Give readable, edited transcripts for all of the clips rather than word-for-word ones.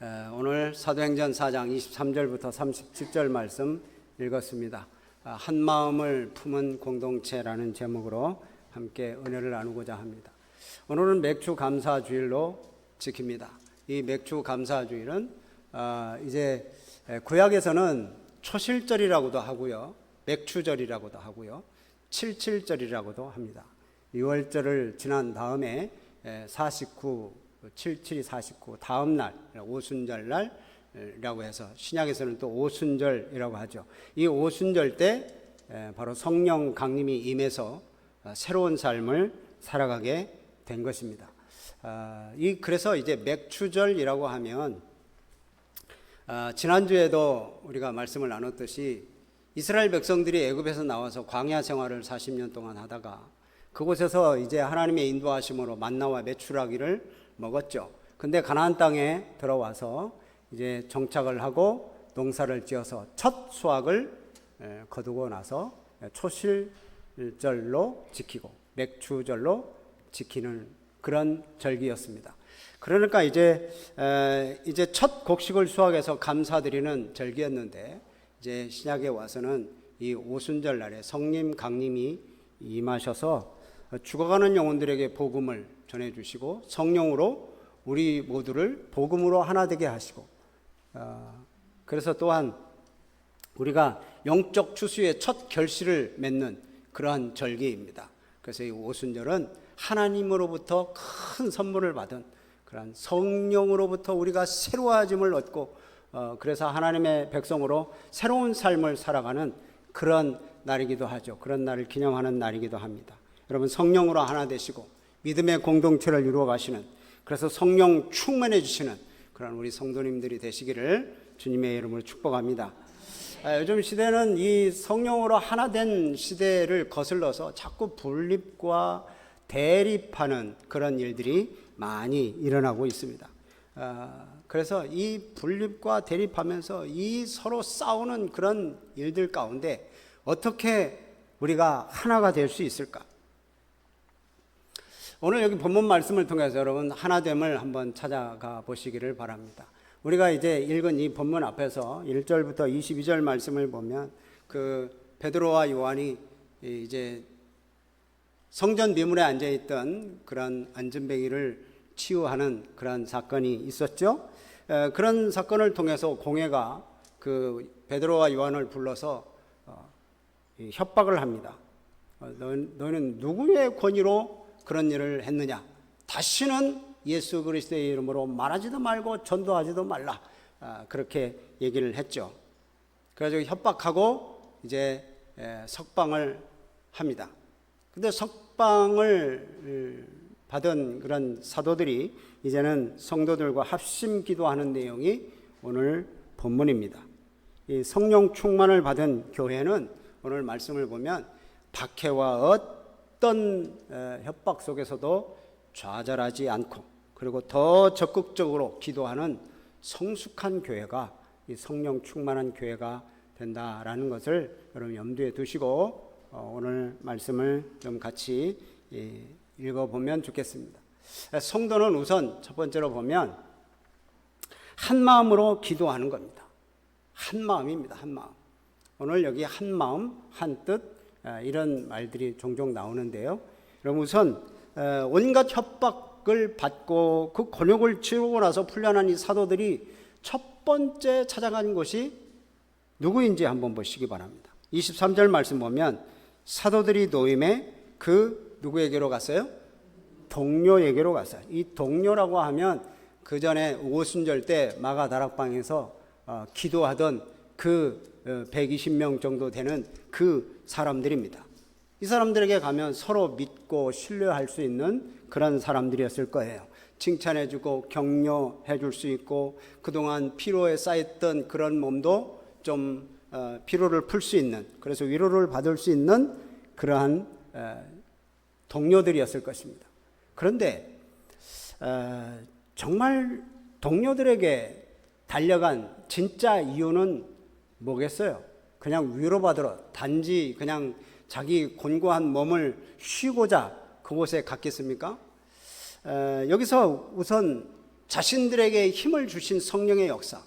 오늘 사도행전 4장 23절부터 37절 말씀 읽었습니다. 한 마음을 품은 공동체라는 제목으로 함께 은혜를 나누고자 합니다. 오늘은 맥주 감사주일로 지킵니다. 이 맥주 감사주일은 이제 구약에서는 초실절이라고도 하고요, 맥주절이라고도 하고요, 칠칠절이라고도 합니다. 6월절을 지난 다음에 77이 49 다음 날 오순절 날이라고 해서 신약에서는 또 오순절이라고 하죠. 이 오순절 때 바로 성령 강림이 임해서 새로운 삶을 살아가게 된 것입니다. 그래서 이제 맥주절이라고 하면 지난주에도 우리가 말씀을 나눴듯이 이스라엘 백성들이 애굽에서 나와서 광야 생활을 40년 동안 하다가 그곳에서 이제 하나님의 인도하심으로 만나와 메추라기를 먹었죠. 근데 가나안 땅에 들어와서 이제 정착을 하고 농사를 지어서 첫 수확을 거두고 나서 초실절로 지키고 맥주절로 지키는 그런 절기였습니다. 그러니까 이제 첫 곡식을 수확해서 감사드리는 절기였는데 이제 신약에 와서는 이 오순절 날에 성령 강림이 임하셔서 죽어가는 영혼들에게 복음을 전해주시고 성령으로 우리 모두를 복음으로 하나 되게 하시고 그래서 또한 우리가 영적 추수의 첫 결실을 맺는 그러한 절기입니다. 그래서 이 오순절은 하나님으로부터 큰 선물을 받은 그러한 성령으로부터 우리가 새로워짐을 얻고 그래서 하나님의 백성으로 새로운 삶을 살아가는 그런 날이기도 하죠. 그런 날을 기념하는 날이기도 합니다. 여러분, 성령으로 하나 되시고 믿음의 공동체를 이루어 가시는, 그래서 성령 충만해 주시는 그런 우리 성도님들이 되시기를 주님의 이름으로 축복합니다. 요즘 시대는 이 성령으로 하나 된 시대를 거슬러서 자꾸 분립과 대립하는 그런 일들이 많이 일어나고 있습니다. 그래서 이 분립과 대립하면서 이 서로 싸우는 그런 일들 가운데 어떻게 우리가 하나가 될 수 있을까? 오늘 여기 본문 말씀을 통해서 여러분 하나됨을 한번 찾아가 보시기를 바랍니다. 우리가 이제 읽은 이 본문 앞에서 1절부터 22절 말씀을 보면 그 베드로와 요한이 이제 성전 미문에 앉아 있던 그런 안전뱅이를 치유하는 그런 사건이 있었죠. 그런 사건을 통해서 공회가 그 베드로와 요한을 불러서 협박을 합니다. 너희는 누구의 권위로 그런 일을 했느냐? 다시는 예수 그리스도의 이름으로 말하지도 말고 전도하지도 말라. 그렇게 얘기를 했죠. 그래서 협박하고 이제 석방을 합니다. 근데 석방을 받은 그런 사도들이 이제는 성도들과 합심 기도하는 내용이 오늘 본문입니다. 이 성령 충만을 받은 교회는 오늘 말씀을 보면 박해와 어떤 협박 속에서도 좌절하지 않고 그리고 더 적극적으로 기도하는 성숙한 교회가 이 성령 충만한 교회가 된다라는 것을 여러분 염두에 두시고 오늘 말씀을 좀 같이 읽어보면 좋겠습니다. 성도는 우선 첫 번째로 보면 한 마음으로 기도하는 겁니다. 한 마음입니다. 한 마음. 오늘 여기 한 마음, 한 뜻 이런 말들이 종종 나오는데요. 여러분 우선 온갖 협박을 받고 그 곤욕을 치르고 나서 풀려난 이 사도들이 첫 번째 찾아간 곳이 누구인지 한번 보시기 바랍니다. 23절 말씀 보면 사도들이 노임에 그 누구에게로 갔어요? 동료에게로 갔어요. 이 동료라고 하면 그 전에 오순절 때 마가 다락방에서 기도하던 그 120명 정도 되는 그 사람들입니다. 이 사람들에게 가면 서로 믿고 신뢰할 수 있는 그런 사람들이었을 거예요. 칭찬해주고 격려해줄 수 있고 그동안 피로에 쌓였던 그런 몸도 좀 피로를 풀 수 있는, 그래서 위로를 받을 수 있는 그러한 동료들이었을 것입니다. 그런데 정말 동료들에게 달려간 진짜 이유는 뭐겠어요? 그냥 위로받으러, 단지 그냥 자기 곤고한 몸을 쉬고자 그곳에 갔겠습니까? 여기서 우선 자신들에게 힘을 주신 성령의 역사.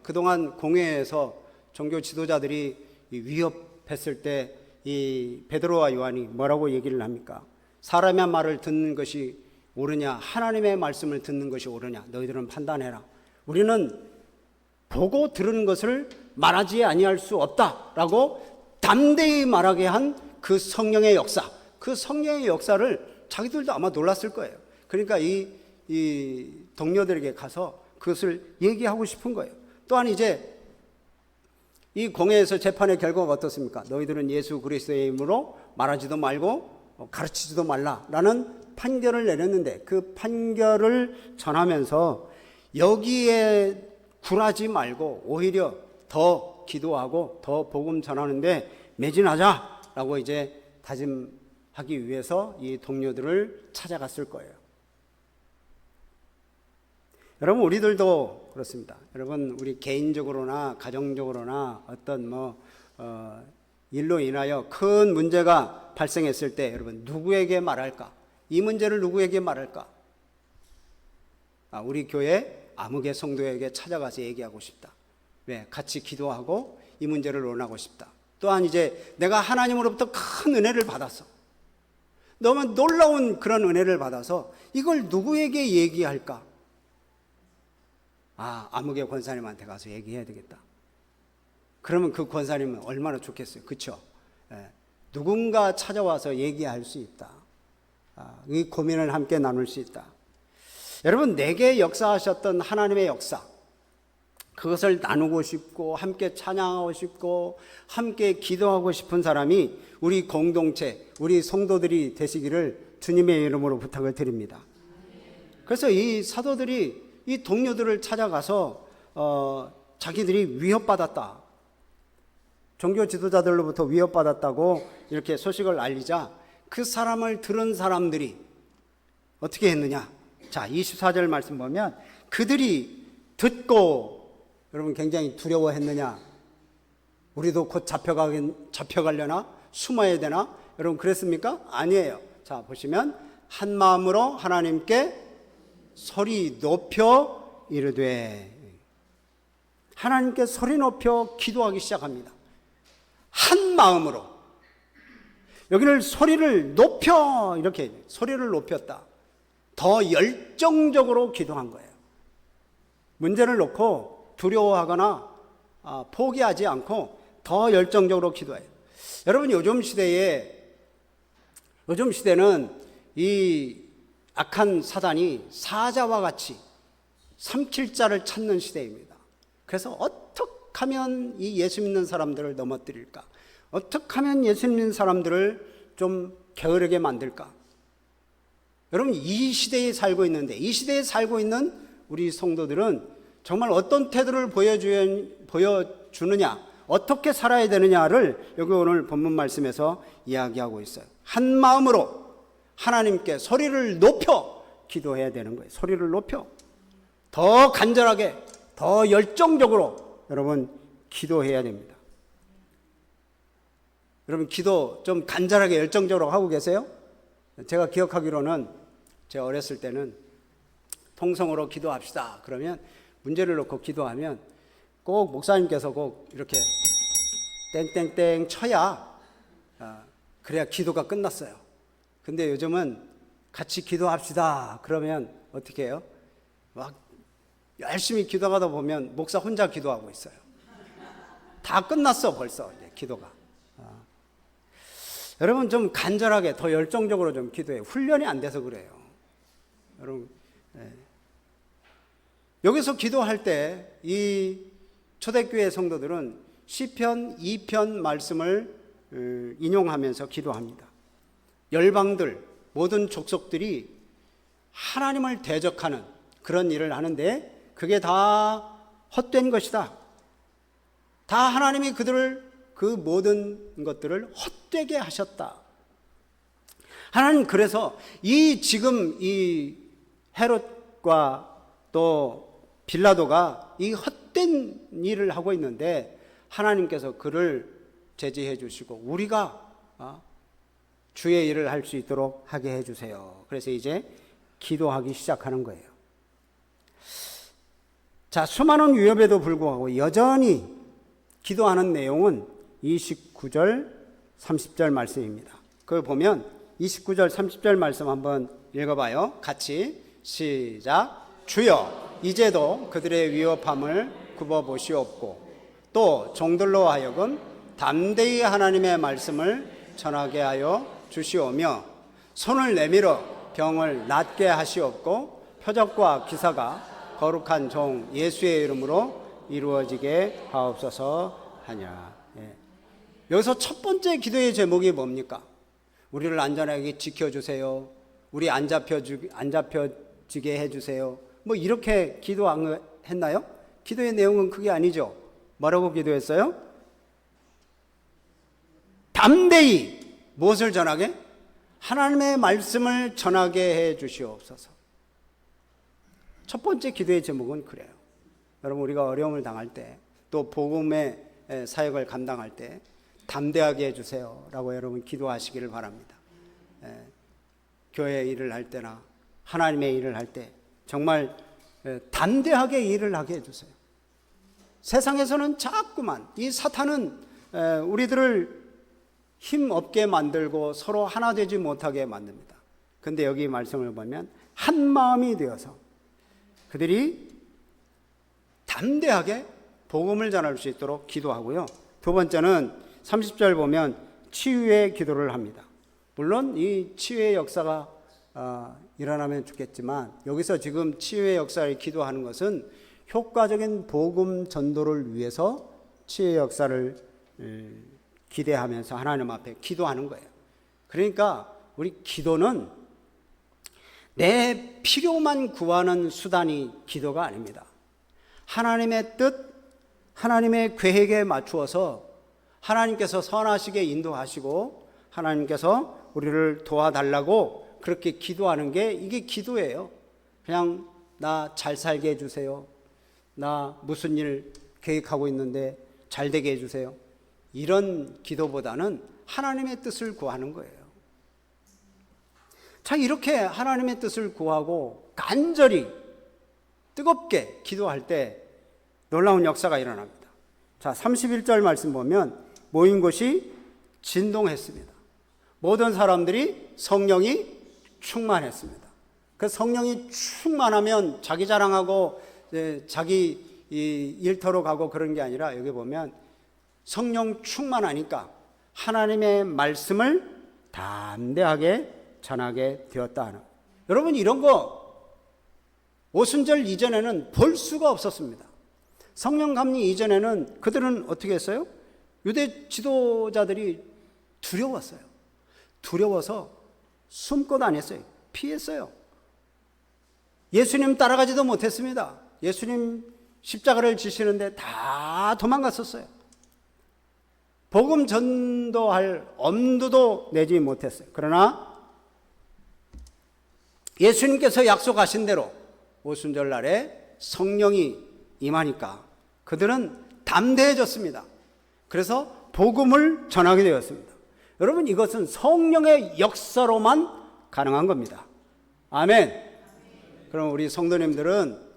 그동안 공회에서 종교 지도자들이 위협했을 때 이 베드로와 요한이 뭐라고 얘기를 합니까? 사람의 말을 듣는 것이 옳으냐, 하나님의 말씀을 듣는 것이 옳으냐, 너희들은 판단해라. 우리는 보고 들은 것을 말하지 아니할 수 없다라고 담대히 말하게 한 그 성령의 역사, 그 성령의 역사를 자기들도 아마 놀랐을 거예요. 그러니까 이 동료들에게 가서 그것을 얘기하고 싶은 거예요. 또한 이제 이 공회에서 재판의 결과가 어떻습니까? 너희들은 예수 그리스도의 이름으로 말하지도 말고 가르치지도 말라라는 판결을 내렸는데, 그 판결을 전하면서 여기에 굴하지 말고 오히려 더 기도하고 더 복음 전하는데 매진하자라고 이제 다짐하기 위해서 이 동료들을 찾아갔을 거예요. 여러분, 우리들도 그렇습니다. 여러분, 우리 개인적으로나 가정적으로나 어떤 일로 인하여 큰 문제가 발생했을 때 여러분 누구에게 말할까? 이 문제를 누구에게 말할까? 우리 교회 아무개 성도에게 찾아가서 얘기하고 싶다. 왜? 같이 기도하고 이 문제를 논하고 싶다. 또한 이제 내가 하나님으로부터 큰 은혜를 받았어. 너무 놀라운 그런 은혜를 받아서 이걸 누구에게 얘기할까? 아무개 권사님한테 가서 얘기해야 되겠다. 그러면 그 권사님은 얼마나 좋겠어요. 그렇죠? 누군가 찾아와서 얘기할 수 있다. 이 고민을 함께 나눌 수 있다. 여러분, 내게 역사하셨던 하나님의 역사, 그것을 나누고 싶고 함께 찬양하고 싶고 함께 기도하고 싶은 사람이 우리 공동체, 우리 성도들이 되시기를 주님의 이름으로 부탁을 드립니다. 그래서 이 사도들이 이 동료들을 찾아가서 자기들이 위협받았다, 종교 지도자들로부터 위협받았다고 이렇게 소식을 알리자 그 사람을 들은 사람들이 어떻게 했느냐? 자, 24절 말씀 보면 그들이 듣고 여러분 굉장히 두려워했느냐? 우리도 곧 잡혀가려나? 숨어야 되나? 여러분 그랬습니까? 아니에요. 자, 보시면 한 마음으로 하나님께 소리 높여 이르되, 하나님께 소리 높여 기도하기 시작합니다. 한 마음으로. 여기를 소리를 높여, 이렇게 소리를 높였다. 더 열정적으로 기도한 거예요. 문제를 놓고 두려워하거나 포기하지 않고 더 열정적으로 기도해요. 여러분, 요즘 시대는 이 악한 사단이 사자와 같이 삼킬 자를 찾는 시대입니다. 그래서 어떻게 하면 이 예수 믿는 사람들을 넘어뜨릴까? 어떻게 하면 예수 믿는 사람들을 좀 게으르게 만들까? 여러분, 이 시대에 살고 있는데, 이 시대에 살고 있는 우리 성도들은 정말 어떤 태도를 보여주느냐, 어떻게 살아야 되느냐를 여기 오늘 본문 말씀에서 이야기하고 있어요. 한 마음으로 하나님께 소리를 높여 기도해야 되는 거예요. 소리를 높여 더 간절하게, 더 열정적으로 여러분 기도해야 됩니다. 여러분, 기도 좀 간절하게 열정적으로 하고 계세요? 제가 기억하기로는 제가 어렸을 때는 통성으로 기도합시다 그러면 문제를 놓고 기도하면 꼭 목사님께서 꼭 이렇게 땡땡땡 쳐야 그래야 기도가 끝났어요. 근데 요즘은 같이 기도합시다 그러면 어떻게 해요? 막 열심히 기도하다 보면 목사 혼자 기도하고 있어요. 다 끝났어 벌써 이제 기도가. 여러분, 좀 간절하게 더 열정적으로 좀 기도해요. 훈련이 안 돼서 그래요. 여러분, 여기서 기도할 때 이 초대교회 성도들은 시편 2편 말씀을 인용하면서 기도합니다. 열방들, 모든 족속들이 하나님을 대적하는 그런 일을 하는데 그게 다 헛된 것이다. 다 하나님이 그 모든 것들을 헛되게 하셨다. 하나님, 그래서 지금 이 헤롯과 또 빌라도가 이 헛된 일을 하고 있는데 하나님께서 그를 제지해 주시고 우리가 주의 일을 할 수 있도록 하게 해 주세요. 그래서 이제 기도하기 시작하는 거예요. 자, 수많은 위협에도 불구하고 여전히 기도하는 내용은 29절, 30절 말씀입니다. 그걸 보면 29절, 30절 말씀 한번 읽어봐요. 같이 시작. 주여, 이제도 그들의 위협함을 굽어보시옵고 또 종들로 하여금 담대히 하나님의 말씀을 전하게 하여 주시오며 손을 내밀어 병을 낫게 하시옵고 표적과 기사가 거룩한 종 예수의 이름으로 이루어지게 하옵소서 하냐. 여기서 첫 번째 기도의 제목이 뭡니까? 우리를 안전하게 지켜주세요. 우리 안 잡혀지게 해주세요. 뭐 이렇게 기도했나요? 기도의 내용은 그게 아니죠. 뭐라고 기도했어요? 담대히 무엇을 전하게? 하나님의 말씀을 전하게 해 주시옵소서. 첫 번째 기도의 제목은 그래요. 여러분, 우리가 어려움을 당할 때, 또 복음의 사역을 감당할 때 담대하게 해주세요 라고 여러분 기도하시기를 바랍니다. 교회 일을 할 때나 하나님의 일을 할 때 정말 담대하게 일을 하게 해주세요. 세상에서는 자꾸만 이 사탄은 우리들을 힘없게 만들고 서로 하나 되지 못하게 만듭니다. 그런데 여기 말씀을 보면 한 마음이 되어서 그들이 담대하게 복음을 전할 수 있도록 기도하고요. 두 번째는 30절 보면 치유의 기도를 합니다. 물론 이 치유의 역사가 일어나면 좋겠지만 여기서 지금 치유의 역사를 기도하는 것은 효과적인 복음 전도를 위해서 치유의 역사를 기대하면서 하나님 앞에 기도하는 거예요. 그러니까 우리 기도는 내 필요만 구하는 수단이 기도가 아닙니다. 하나님의 뜻, 하나님의 계획에 맞추어서 하나님께서 선하시게 인도하시고 하나님께서 우리를 도와달라고 그렇게 기도하는 게 이게 기도예요. 그냥 나 잘 살게 해주세요. 나 무슨 일 계획하고 있는데 잘 되게 해주세요. 이런 기도보다는 하나님의 뜻을 구하는 거예요. 자, 이렇게 하나님의 뜻을 구하고 간절히 뜨겁게 기도할 때 놀라운 역사가 일어납니다. 자, 31절 말씀 보면 모인 곳이 진동했습니다. 모든 사람들이 성령이 충만했습니다. 그 성령이 충만하면 자기 자랑하고 자기 일터로 가고 그런 게 아니라 여기 보면 성령 충만하니까 하나님의 말씀을 담대하게 전하게 되었다 하는. 여러분, 이런 거 오순절 이전에는 볼 수가 없었습니다. 성령 감리 이전에는 그들은 어떻게 했어요? 유대 지도자들이 두려웠어요. 두려워서 숨고 다녔어요. 피했어요. 예수님 따라가지도 못했습니다. 예수님 십자가를 지시는데 다 도망갔었어요. 복음 전도할 엄두도 내지 못했어요. 그러나 예수님께서 약속하신 대로 오순절 날에 성령이 임하니까 그들은 담대해졌습니다. 그래서 복음을 전하게 되었습니다. 여러분, 이것은 성령의 역사로만 가능한 겁니다. 아멘. 그럼 우리 성도님들은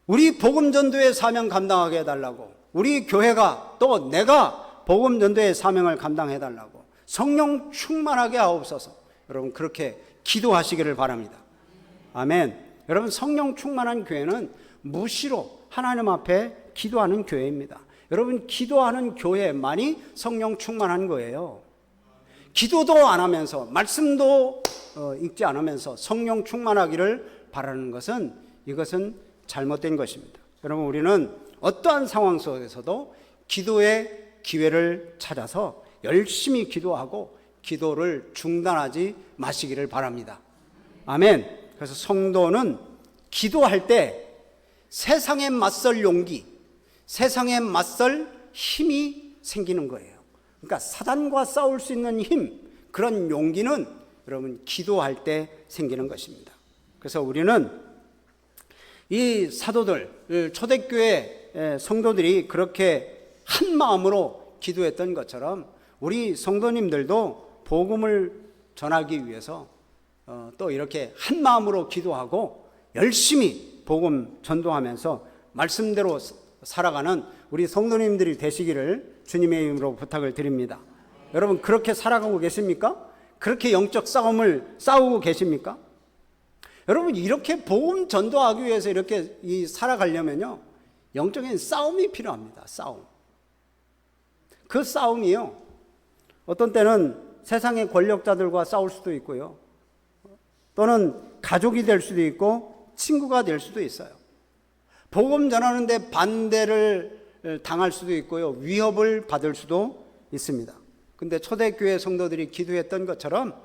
우리 복음 전도의 사명 감당하게 해달라고, 우리 교회가 또 내가 복음 전도의 사명을 감당해 달라고 성령 충만하게 하옵소서. 여러분, 그렇게 기도하시기를 바랍니다. 아멘. 여러분, 성령 충만한 교회는 무시로 하나님 앞에 기도하는 교회입니다. 여러분, 기도하는 교회만이 성령 충만한 거예요. 기도도 안 하면서 말씀도 읽지 않으면서 성령 충만하기를 바라는 것은 이것은 잘못된 것입니다. 여러분, 우리는 어떠한 상황 속에서도 기도의 기회를 찾아서 열심히 기도하고 기도를 중단하지 마시기를 바랍니다. 아멘. 그래서 성도는 기도할 때 세상에 맞설 용기, 세상에 맞설 힘이 생기는 거예요. 그러니까 사단과 싸울 수 있는 힘, 그런 용기는 여러분 기도할 때 생기는 것입니다. 그래서 우리는 이 사도들, 초대교회 성도들이 그렇게 한 마음으로 기도했던 것처럼 우리 성도님들도 복음을 전하기 위해서 또 이렇게 한 마음으로 기도하고 열심히 복음 전도하면서 말씀대로 살아가는 우리 성도님들이 되시기를 주님의 이름으로 부탁을 드립니다. 여러분 그렇게 살아가고 계십니까? 그렇게 영적 싸움을 싸우고 계십니까? 여러분 이렇게 복음 전도하기 위해서 이렇게 살아가려면요 영적인 싸움이 필요합니다. 싸움. 그 싸움이요 어떤 때는 세상의 권력자들과 싸울 수도 있고요 또는 가족이 될 수도 있고 친구가 될 수도 있어요. 복음 전하는데 반대를 당할 수도 있고요 위협을 받을 수도 있습니다. 근데 초대교회 성도들이 기도했던 것처럼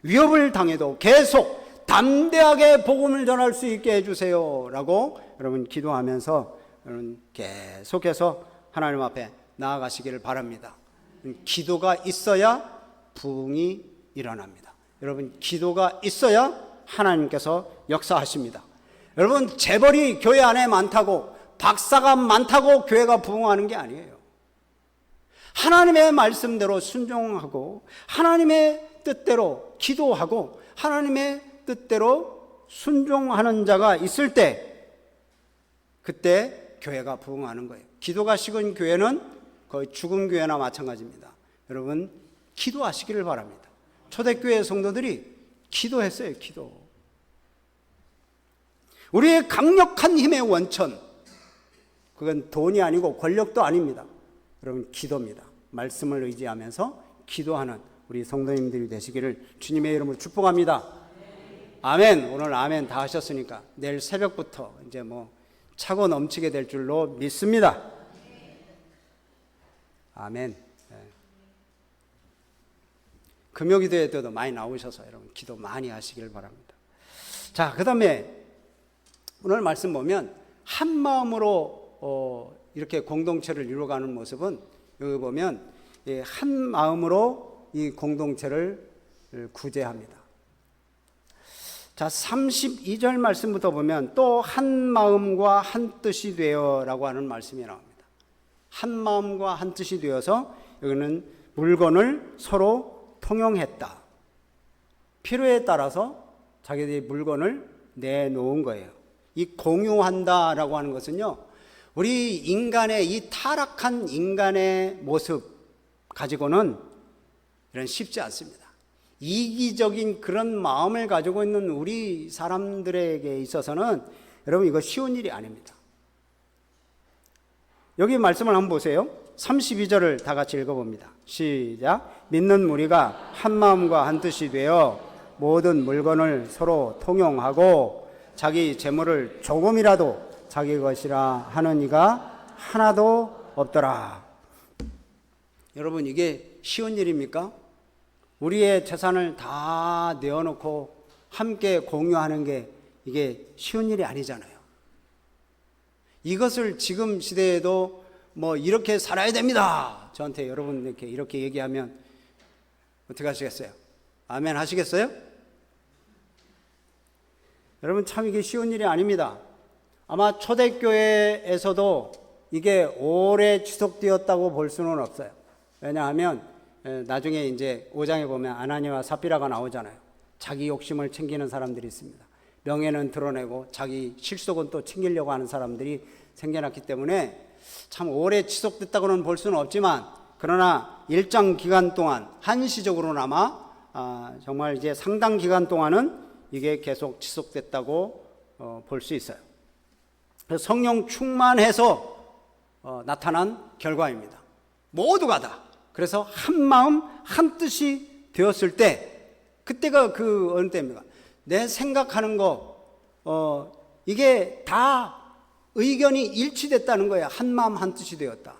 위협을 당해도 계속 담대하게 복음을 전할 수 있게 해주세요 라고 여러분 기도하면서 여러분 계속해서 하나님 앞에 나아가시기를 바랍니다. 기도가 있어야 부흥이 일어납니다. 여러분 기도가 있어야 하나님께서 역사하십니다. 여러분 재벌이 교회 안에 많다고 박사가 많다고 교회가 부흥하는 게 아니에요. 하나님의 말씀대로 순종하고 하나님의 뜻대로 기도하고 하나님의 뜻대로 순종하는 자가 있을 때 그때 교회가 부흥하는 거예요. 기도가 식은 교회는 거의 죽은 교회나 마찬가지입니다. 여러분 기도하시기를 바랍니다. 초대교회 성도들이 기도했어요. 기도. 우리의 강력한 힘의 원천 그건 돈이 아니고 권력도 아닙니다. 여러분 기도입니다. 말씀을 의지하면서 기도하는 우리 성도님들이 되시기를 주님의 이름으로 축복합니다. 아멘. 오늘 아멘 다 하셨으니까 내일 새벽부터 이제 차고 넘치게 될 줄로 믿습니다. 아멘. 금요기도에 때도 많이 나오셔서 여러분 기도 많이 하시길 바랍니다. 자, 그 다음에 오늘 말씀 보면 한 마음으로 이렇게 공동체를 이루어가는 모습은 여기 보면 한 마음으로 이 공동체를 구제합니다. 자, 32절 말씀부터 보면 또 한 마음과 한 뜻이 되어라고 하는 말씀이 나옵니다. 한 마음과 한 뜻이 되어서 여기는 물건을 서로 통용했다. 필요에 따라서 자기들이 물건을 내놓은 거예요. 이 공유한다라고 하는 것은요, 우리 인간의 이 타락한 인간의 모습 가지고는 이런 쉽지 않습니다. 이기적인 그런 마음을 가지고 있는 우리 사람들에게 있어서는 여러분 이거 쉬운 일이 아닙니다. 여기 말씀을 한번 보세요. 32절을 다 같이 읽어봅니다. 시작. 믿는 무리가 한 마음과 한 뜻이 되어 모든 물건을 서로 통용하고 자기 재물을 조금이라도 자기 것이라 하는 이가 하나도 없더라. 여러분 이게 쉬운 일입니까? 우리의 재산을 다 내어놓고 함께 공유하는 게 이게 쉬운 일이 아니잖아요. 이것을 지금 시대에도 이렇게 살아야 됩니다. 저한테 여러분 이렇게 얘기하면 어떻게 하시겠어요? 아멘 하시겠어요? 여러분 참 이게 쉬운 일이 아닙니다. 아마 초대교회에서도 이게 오래 지속되었다고 볼 수는 없어요. 왜냐하면 나중에 이제 5장에 보면 아나니아와 삽비라가 나오잖아요. 자기 욕심을 챙기는 사람들이 있습니다. 명예는 드러내고 자기 실속은 또 챙기려고 하는 사람들이 생겨났기 때문에 참 오래 지속됐다고는 볼 수는 없지만 그러나 일정 기간 동안 한시적으로나마 정말 이제 상당 기간 동안은 이게 계속 지속됐다고 볼 수 있어요. 성령 충만해서 나타난 결과입니다. 모두가 다. 그래서 한 마음 한 뜻이 되었을 때 그때가 그 어느 때입니까? 내 생각하는 거 이게 다 의견이 일치됐다는 거야. 한 마음 한 뜻이 되었다.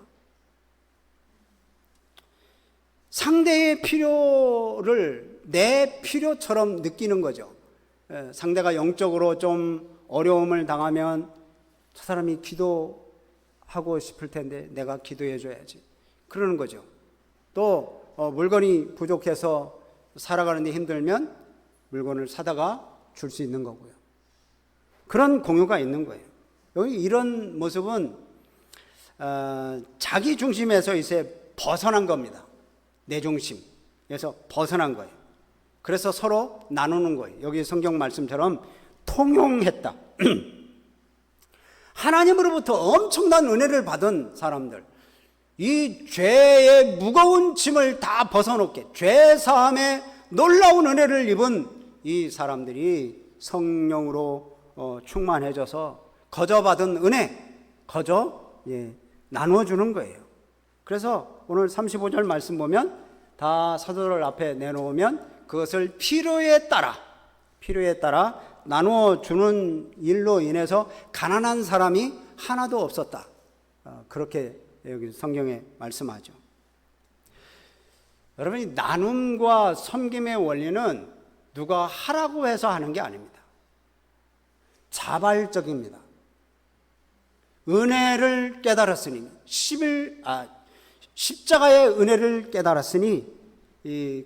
상대의 필요를 내 필요처럼 느끼는 거죠. 상대가 영적으로 좀 어려움을 당하면 저 사람이 기도하고 싶을 텐데 내가 기도해 줘야지. 그러는 거죠. 또 물건이 부족해서 살아가는데 힘들면 물건을 사다가 줄 수 있는 거고요. 그런 공유가 있는 거예요. 여기 이런 모습은 자기 중심에서 이제 벗어난 겁니다. 내 중심에서 벗어난 거예요. 그래서 서로 나누는 거예요. 여기 성경 말씀처럼 통용했다. 하나님으로부터 엄청난 은혜를 받은 사람들, 이 죄의 무거운 짐을 다 벗어놓게 죄 사함의 놀라운 은혜를 입은 이 사람들이 성령으로 충만해져서 거저 받은 은혜, 거저 나누어주는 거예요. 그래서 오늘 35절 말씀 보면 다 사도들 앞에 내놓으면 그것을 필요에 따라 나누어주는 일로 인해서 가난한 사람이 하나도 없었다. 그렇게 여기 성경에 말씀하죠. 여러분이 나눔과 섬김의 원리는 누가 하라고 해서 하는 게 아닙니다. 자발적입니다. 은혜를 깨달았으니 십자가의 은혜를 깨달았으니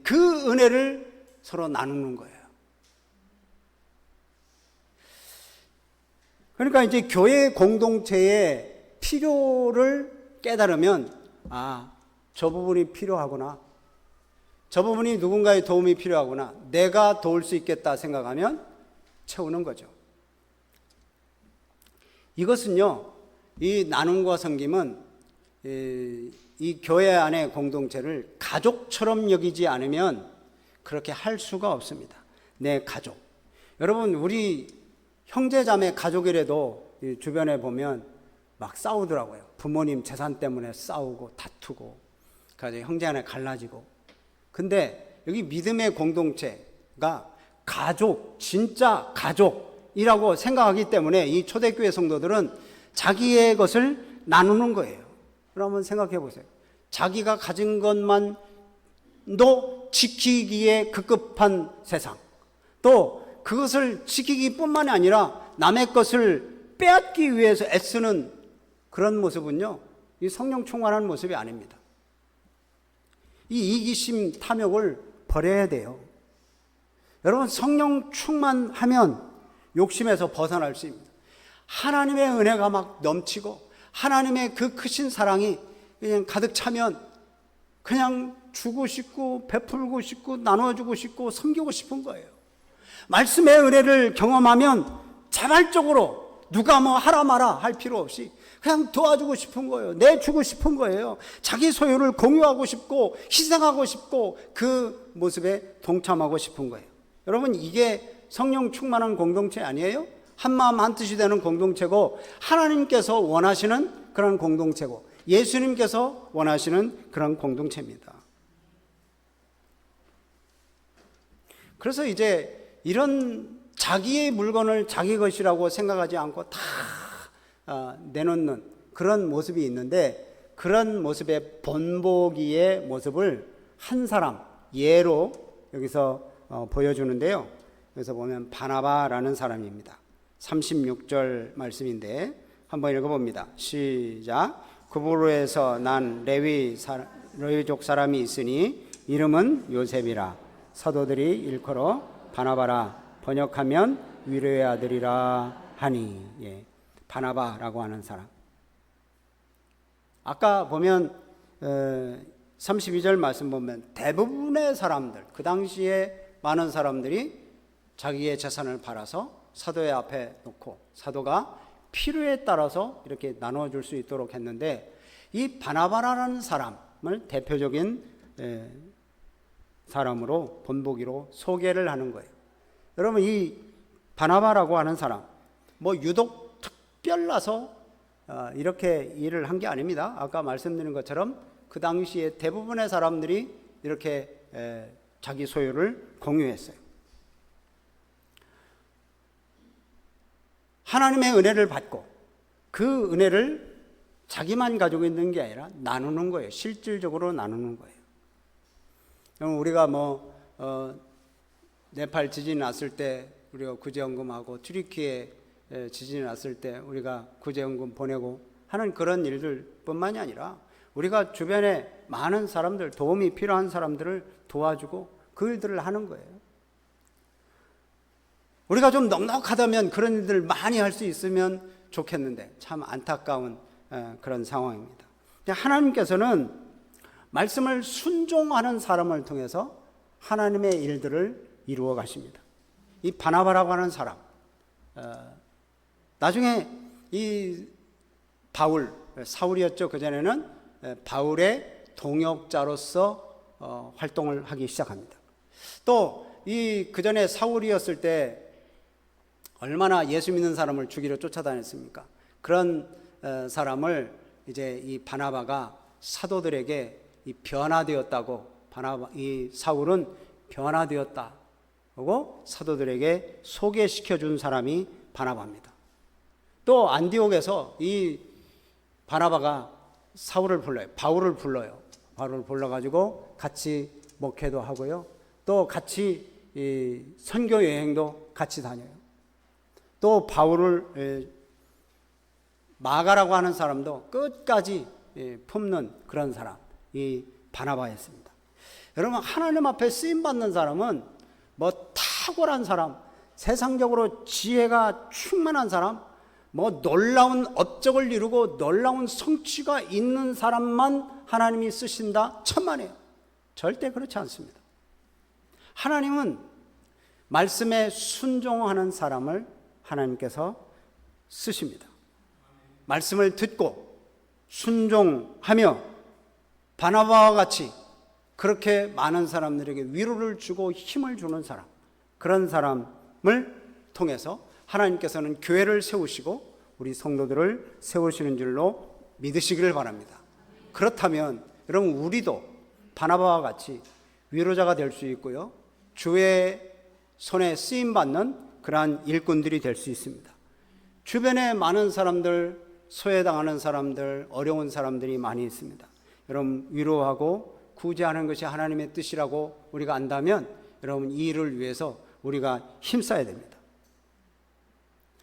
그 은혜를 서로 나누는 거예요. 그러니까 이제 교회 공동체의 필요를 깨달으면 저 부분이 필요하구나, 저 부분이 누군가의 도움이 필요하구나, 내가 도울 수 있겠다 생각하면 채우는 거죠. 이것은요, 이 나눔과 섬김은 이 교회 안의 공동체를 가족처럼 여기지 않으면 그렇게 할 수가 없습니다. 내 가족. 여러분, 우리 형제자매 가족이라도 주변에 보면 막 싸우더라고요. 부모님 재산 때문에 싸우고 다투고, 그래서 형제 안에 갈라지고. 근데 여기 믿음의 공동체가 가족, 진짜 가족이라고 생각하기 때문에 이 초대교회 성도들은 자기의 것을 나누는 거예요. 그러면 생각해 보세요. 자기가 가진 것만도 지키기에 급급한 세상, 또 그것을 지키기뿐만이 아니라 남의 것을 빼앗기 위해서 애쓰는 그런 모습은요, 이 성령 충만한 모습이 아닙니다. 이 이기심, 탐욕을 버려야 돼요. 여러분, 성령 충만하면 욕심에서 벗어날 수 있습니다. 하나님의 은혜가 막 넘치고 하나님의 그 크신 사랑이 그냥 가득 차면 그냥 주고 싶고 베풀고 싶고 나눠주고 싶고 섬기고 싶은 거예요. 말씀의 은혜를 경험하면 자발적으로 누가 뭐 하라 마라 할 필요 없이 그냥 도와주고 싶은 거예요. 내주고 싶은 거예요. 자기 소유를 공유하고 싶고 희생하고 싶고 그 모습에 동참하고 싶은 거예요. 여러분, 이게 성령 충만한 공동체 아니에요? 한마음 한뜻이 되는 공동체고, 하나님께서 원하시는 그런 공동체고, 예수님께서 원하시는 그런 공동체입니다. 그래서 이제 이런 자기의 물건을 자기 것이라고 생각하지 않고 다 내놓는 그런 모습이 있는데, 그런 모습의 본보기의 모습을 한 사람 예로 여기서 보여주는데요. 여기서 보면 바나바라는 사람입니다. 36절 말씀인데 한번 읽어봅니다. 시작. 구브로에서 난 레위족 사람이 있으니 이름은 요셉이라. 사도들이 일컬어 바나바라, 번역하면 위로의 아들이라 하니. 바나바라고 하는 사람. 아까 보면 32절 말씀 보면 대부분의 사람들, 그 당시에 많은 사람들이 자기의 재산을 팔아서 사도의 앞에 놓고 사도가 필요에 따라서 이렇게 나눠줄 수 있도록 했는데, 이 바나바라는 사람을 대표적인 사람으로 본보기로 소개를 하는 거예요. 여러분, 이 바나바라고 하는 사람 뭐 유독 특별나서 이렇게 일을 한 게 아닙니다. 아까 말씀드린 것처럼 그 당시에 대부분의 사람들이 이렇게 자기 소유를 공유했어요. 하나님의 은혜를 받고 그 은혜를 자기만 가지고 있는 게 아니라 나누는 거예요. 실질적으로 나누는 거예요. 우리가 네팔 지진이 났을 때 우리가 구제연금하고 튀르키예 지진이 났을 때 우리가 구제연금 보내고 하는 그런 일들 뿐만이 아니라 우리가 주변에 많은 사람들, 도움이 필요한 사람들을 도와주고 그 일들을 하는 거예요. 우리가 좀 넉넉하다면 그런 일들을 많이 할 수 있으면 좋겠는데 참 안타까운 그런 상황입니다. 하나님께서는 말씀을 순종하는 사람을 통해서 하나님의 일들을 이루어 가십니다. 이 바나바라고 하는 사람, 나중에 이 바울, 사울이었죠. 그전에는 바울의 동역자로서 활동을 하기 시작합니다. 또 그전에 사울이었을 때 얼마나 예수 믿는 사람을 죽이러 쫓아다녔습니까? 그런 사람을 이제 이 바나바가 사도들에게 변화되었다고, 이 사울은 변화되었다고 사도들에게 소개시켜 준 사람이 바나바입니다. 또 안디옥에서 이 바나바가 사울을 불러요. 바울을 불러요. 바울을 불러가지고 같이 목회도 하고요. 또 같이 선교 여행도 같이 다녀요. 또 바울을 마가라고 하는 사람도 끝까지 품는 그런 사람, 이 바나바였습니다. 여러분, 하나님 앞에 쓰임받는 사람은 뭐 탁월한 사람, 세상적으로 지혜가 충만한 사람, 뭐 놀라운 업적을 이루고 놀라운 성취가 있는 사람만 하나님이 쓰신다? 천만에요. 절대 그렇지 않습니다. 하나님은 말씀에 순종하는 사람을 하나님께서 쓰십니다. 말씀을 듣고 순종하며 바나바와 같이 그렇게 많은 사람들에게 위로를 주고 힘을 주는 사람, 그런 사람을 통해서 하나님께서는 교회를 세우시고 우리 성도들을 세우시는 줄로 믿으시기를 바랍니다. 그렇다면 여러분, 우리도 바나바와 같이 위로자가 될 수 있고요, 주의 손에 쓰임받는 그러한 일꾼들이 될 수 있습니다. 주변에 많은 사람들, 소외당하는 사람들, 어려운 사람들이 많이 있습니다. 여러분, 위로하고 구제하는 것이 하나님의 뜻이라고 우리가 안다면 여러분, 이 일을 위해서 우리가 힘써야 됩니다.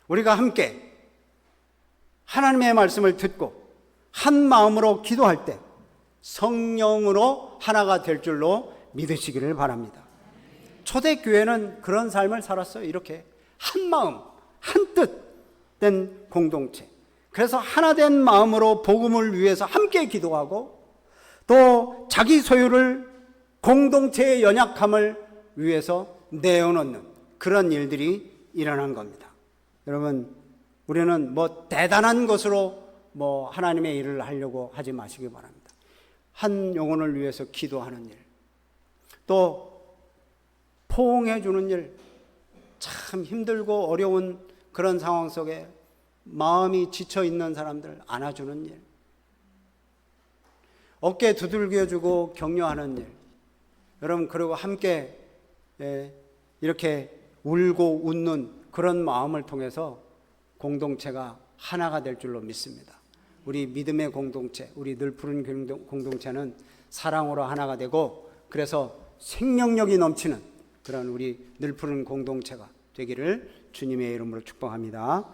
우리가 함께 하나님의 말씀을 듣고 한 마음으로 기도할 때 성령으로 하나가 될 줄로 믿으시기를 바랍니다. 초대교회는 그런 삶을 살았어요. 이렇게 한 마음, 한 뜻 된 공동체. 그래서 하나 된 마음으로 복음을 위해서 함께 기도하고 또 자기 소유를, 공동체의 연약함을 위해서 내어놓는 그런 일들이 일어난 겁니다. 여러분, 우리는 뭐 대단한 것으로 뭐 하나님의 일을 하려고 하지 마시기 바랍니다. 한 영혼을 위해서 기도하는 일, 또 포옹해 주는 일, 참 힘들고 어려운 그런 상황 속에 마음이 지쳐 있는 사람들 안아주는 일, 어깨 두들겨주고 격려하는 일, 여러분, 그리고 함께 이렇게 울고 웃는 그런 마음을 통해서 공동체가 하나가 될 줄로 믿습니다. 우리 믿음의 공동체, 우리 늘푸른 공동체는 사랑으로 하나가 되고, 그래서 생명력이 넘치는 그런 우리 늘푸른 공동체가 되기를 주님의 이름으로 축복합니다.